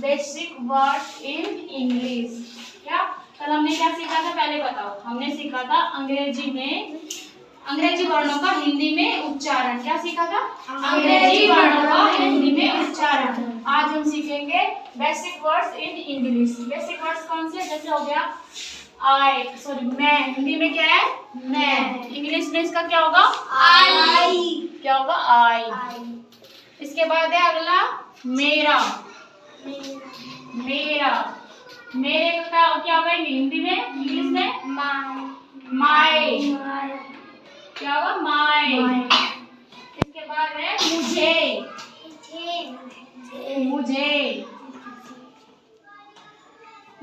Basic word in English. क्या कल हमने क्या सीखा था, पहले बताओ। हमने सीखा था अंग्रेजी वर्णों का हिंदी में उच्चारण। क्या सीखा था? अंग्रेजी वर्णों का हिंदी में उच्चारण। आज हम सीखेंगे basic words in English. Basic words कौन से? जैसे हो गया मैं, हिंदी में क्या है? मैं। इंग्लिश में इसका क्या होगा? आई। क्या होगा? आई। इसके बाद है अगला मेरा। मेरा, मेरे का क्या होगा हिंदी में? इंग्लिश में माय। क्या होगा? माय। इसके बाद है मुझे। मुझे,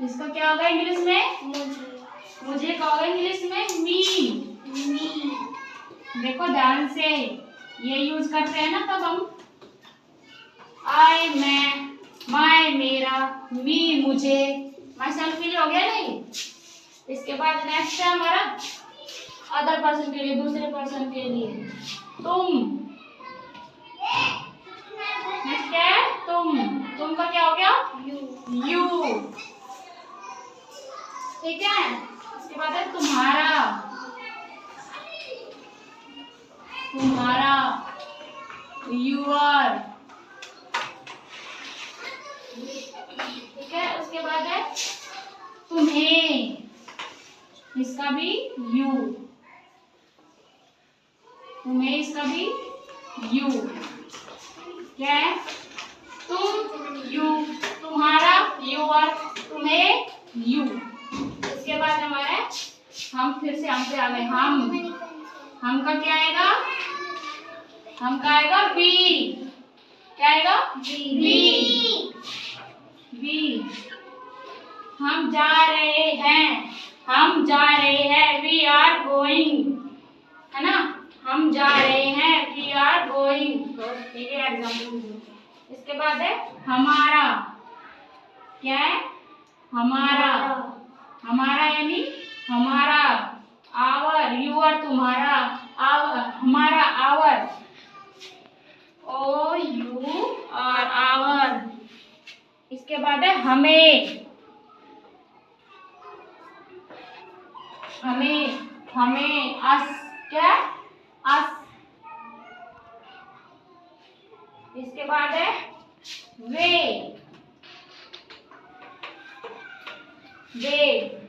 इसका क्या होगा इंग्लिश में? मुझे क्या होगा इंग्लिश में? मी। देखो ध्यान से, ये यूज करते हैं ना तब हम। आई मैं, माय मेरा, मी मुझे, माय सेल्फ के लिए हो गया नहीं। इसके बाद नेक्स्ट है हमारा अदर पर्सन के लिए, दूसरे पर्सन के लिए तुम। नेक्स्ट क्या है? तुम का क्या हो गया? यू। ठीक है। इसके बाद है तुम्हारा। यूर। ठीक है। उसके बाद है तुम्हें, इसका भी यू। तुम्हें, इसका भी यू। क्या है? तुम यू, तुम्हारा यूर, तुम्हें यू। इसके बाद हमारे हम, फिर से हम पे आ गए। हम का क्या आएगा? हम का आएगा बी। क्या आएगा? बी। हम जा रहे हैं। वी आर गोइंग, है ना? हम जा रहे हैं, वी आर गोइंग। ठीक है, एग्जाम्पल। इसके बाद है हमारा। क्या है? हमारा यानी हमारा। आवर, यूर तुम्हारा, हमारा आवर। ओ यू और आवर। इसके बाद है हमें। अस। क्या? अस। इसके बाद है वे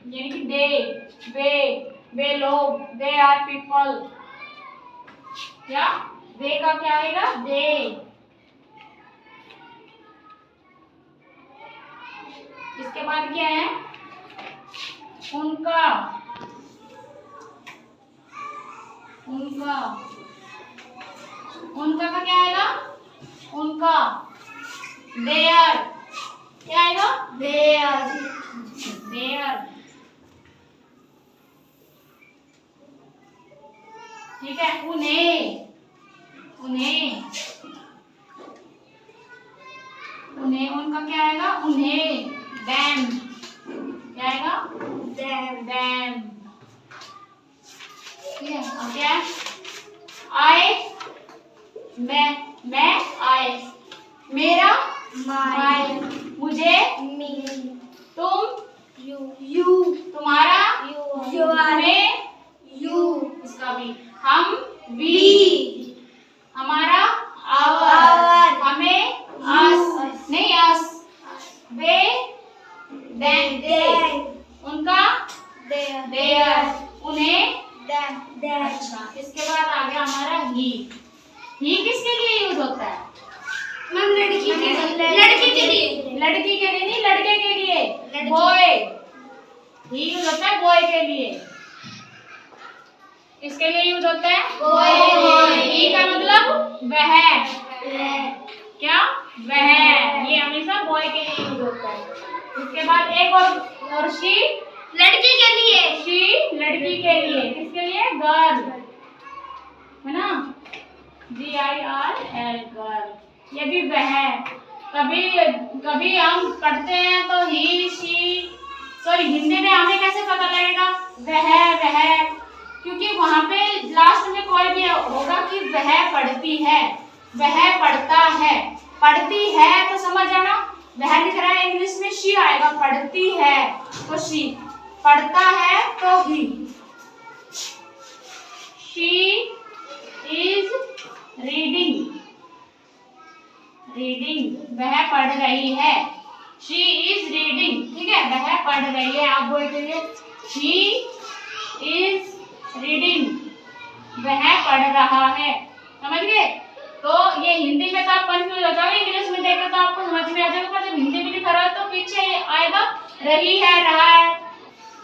यानी कि वे लोग, दे आर पीपल। क्या? वे का क्या आएगा? दे। इसके बाद क्या है? उनका का क्या आएगा? उनका। देयर। क्या आएगा? देयर। ठीक है। उन्हें उनका क्या आएगा? उन्हें। them। क्या आएगा? them। ठीक है। अब क्या है? मैं आई। मेरा माय। मुझे मी। तुम यू। तुम्हारा तुम्हें यू। इसका भी हम वी। हमारा आवर। हमें अस। नहीं अस। वे दे। उनका देयर। उन्हें देयर। अच्छा, इसके बाद आ गया हमारा ही किसके लिए यूज होता है? लड़की के लिए। लड़की के लिए नहीं, लड़के के लिए। बॉय। ही यूज होता है बॉय के लिए। किसके लिए यूज होता है? बॉय। ही का मतलब वह। क्या? वह। ये हमेशा बॉय के लिए यूज होता है। इसके बाद एक और शी लड़की के लिए। शी लड़की के लिए। किसके लिए? गर्ल, है ना? GIRL, girl. ये भी वह। कभी हम पढ़ते हैं तो ही शी, सॉरी हिंदी में हमें कैसे पता लगेगा? वह, क्योंकि वहां पे लास्ट में कोई भी होगा कि वह पढ़ती है, वह पढ़ता है। पढ़ती है तो समझ आना, वह दिख रहा है, इंग्लिश में शी आएगा। पढ़ती है तो शी, पढ़ता है तो ही। शी इज रीडिंग, रीडिंग वह पढ़ रही है। शी इज रीडिंग, ठीक है, वह पढ़ रही है। आप बोलेंगे ही इज रीडिंग, वह पढ़ रहा है। समझ गए? तो ये हिंदी में तो आप कंफ्यूज हो जाओगे, इंग्लिश में देखो तो आपको समझ में आ जाएगा। जब हिंदी में लिखा रहा है तो पीछे आएगा रही है, रहा है।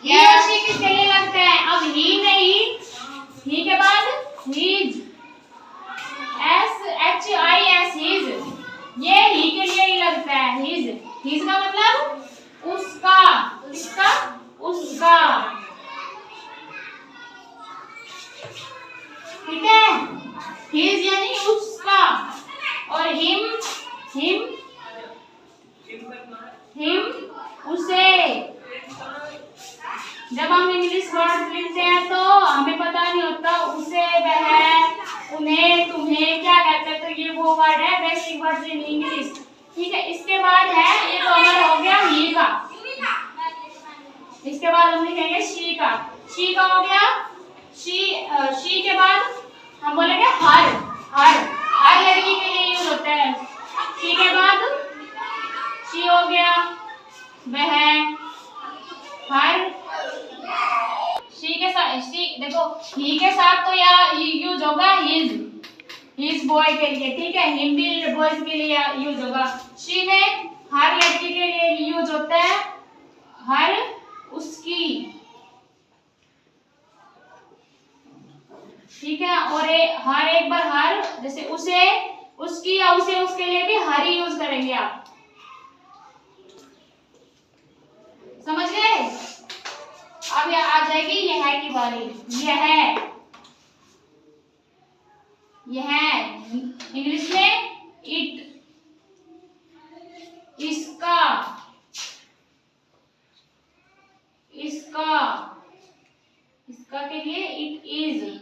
ही और शी किसके लिए लगता है? अब ही नहीं, ही के बाद हीज, SHIS, हीज, ये ही के लिए ही लगता है। हीज, हीज का मतलब उसका, इसका, उसका, ठीक है। हीज यानी उसका, और हिम, हिम, हिम उसे। जब हम इंग्लिश वर्ड लिखते हैं तो हमें पता नहीं होता उसे, वह, उन्हें, तुम्हें क्या कहते हैं। तो ये वो वर्ड है, बेसिक वर्ड इन इंग्लिश, ठीक है। इसके बाद है, ये तो हमारा हो गया ही का। इसके बाद हम लिखेंगे शी का। शी का हो गया। शी के बाद हम बोलेंगे हर, हर, हर लड़की के लिए यूज होता है। शी के बाद शी हो गया, वह, हर। शी के साथ, शी देखो, ही के साथ तो या यूज होगा हिज, हिज बॉय के लिए, ठीक है। हिम भी बॉयज के लिए यूज होगा। शी में हर लड़की के लिए यूज होता है, हर उसकी, ठीक है। और हर एक बार हर, जैसे उसे, उसकी या उसे, उसके लिए भी हर ही यूज करेंगे आप। समझ गए? अब आ जाएगी यह की बारी। यह इंग्लिश में इट, इसका, इसका, इसका के लिए इट इज,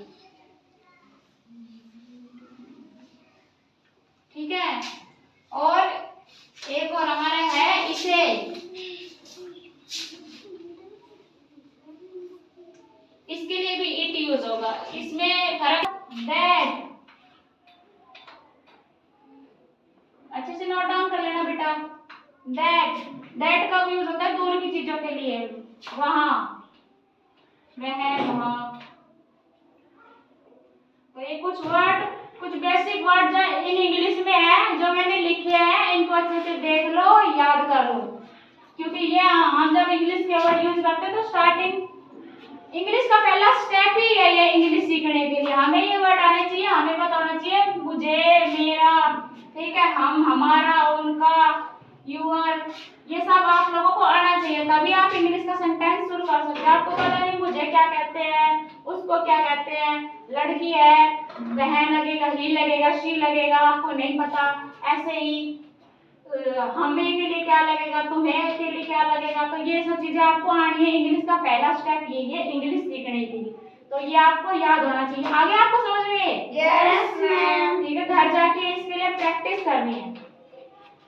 ठीक है। और एक और हमारा है इसे, इसके लिए भी इट यूज होगा। इसमें फर्क, दैट, अच्छे से नोट डाउन कर लेना बेटा। दैट, दैट का यूज होता है दूर की चीजों के लिए, वहां, वह, वहां। तो ये कुछ वर्ड, कुछ बेसिक वर्ड जो इन इंग्लिश में है, जो मैंने लिखे हैं, इनको अच्छे से देख लो, याद करो। क्योंकि ये हम जब इंग्लिश के वर्ड यूज करते हैं तो स्टार्टिंग, इंग्लिश का पहला स्टेप ही है ये इंग्लिश सीखने के लिए। हमें ये वर्ड आने चाहिए, हमें बताना चाहिए मुझे, मेरा, ठीक है, हम, हमारा, उनका, यूर, ये सब आप लोगों को आना चाहिए, तभी आप इंग्लिश का सेंटेंस शुरू कर सकते हैं। आपको पता नहीं मुझे क्या कहते हैं, उसको क्या कहते हैं, लड़की है बहन लगेगा, ही लगेगा, शी लगेगा, आपको नहीं पता। ऐसे ही हमें के लिए क्या लगेगा, तुम्हें के लिए क्या लगेगा। तो ये सब चीजें आपको आनी है। इंग्लिश का पहला स्टेप यही है इंग्लिश सीखने के लिए, तो ये आपको याद होना चाहिए। आगे आपको समझ में? Yes ma'am. ठीक है, घर जाके इसके लिए प्रैक्टिस करनी है।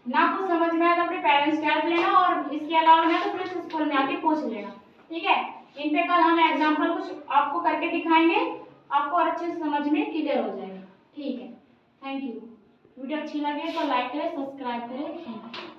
ना कुछ समझ में आया तो अपने पेरेंट्स की हेल्प लेना, और इसके अलावा ना तो फिर स्कूल में आके पूछ लेना, ठीक है। इन पे कल हम एग्जाम्पल कुछ आपको करके दिखाएंगे, आपको और अच्छे से समझ में क्लियर हो जाएगा, ठीक है। Thank you. वीडियो अच्छी लगे तो लाइक करें, सब्सक्राइब करें। Thank you.